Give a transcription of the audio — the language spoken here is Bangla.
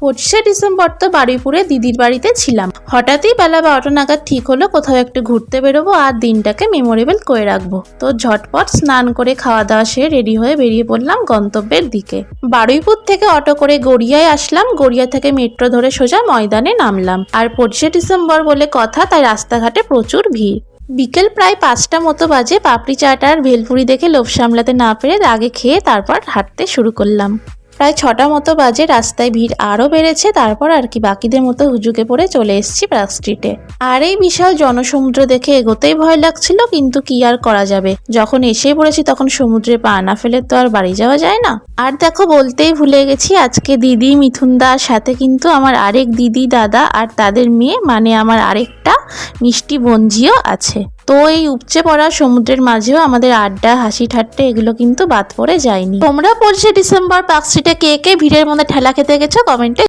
25শে ডিসেম্বর তো বারুইপুরে দিদির বাড়িতে ছিলাম। হঠাৎই বেলা 12টা নাগাদ ঠিক হলো কোথাও একটু ঘুরতে বেরোবো আর দিনটাকে মেমোরেবল করে রাখবো। তো ঝটপট স্নান করে খাওয়া দাওয়া সেরে রেডি হয়ে বেরিয়ে পড়লাম গন্তব্যের দিকে। বারুইপুর থেকে অটো করে গড়িয়ায় আসলাম, গড়িয়া থেকে মেট্রো ধরে সোজা ময়দানে নামলাম। আর 25শে ডিসেম্বর বলে কথা, তাই রাস্তাঘাটে প্রচুর ভিড়। বিকেল প্রায় 5টা মতো বাজে। পাপড়ি চাট আর ভেলপুরি দেখে লোভ সামলাতে না পেরে আগে খেয়ে তারপর হাঁটতে শুরু করলাম। প্রায় 6টা মতো বাজে, রাস্তায় ভিড় আরও বেড়েছে। তারপর আর কি বাকিদের মতো হুজুকে পড়ে চলে এসেছি পার্ক স্ট্রিটে। আর এই বিশাল জনসমুদ্র দেখে এগোতেই ভয় লাগছিল, কিন্তু কি আর করা যাবে, যখন এসে পড়েছি তখন সমুদ্রে পা না ফেলে তো আর বাড়ি যাওয়া যায় না। আর দেখো, বলতেই ভুলে গেছি, আজকে দিদি মিথুনদার সাথে কিন্তু আমার আরেক দিদি দাদা আর তাদের মেয়ে, মানে আমার আরেকটা মিষ্টি বোনঝিও আছে। তো এই উপচে পড়া সমুদ্রের মাঝেও আমাদের আড্ডা, হাসি ঠাট্টা এগুলো কিন্তু বাদ পড়ে যায়নি। তোমরা 25শে ডিসেম্বর পার্ক স্ট্রিটে কে কে ভিড়ের মধ্যে ঠেলা খেতে গেছো কমেন্টে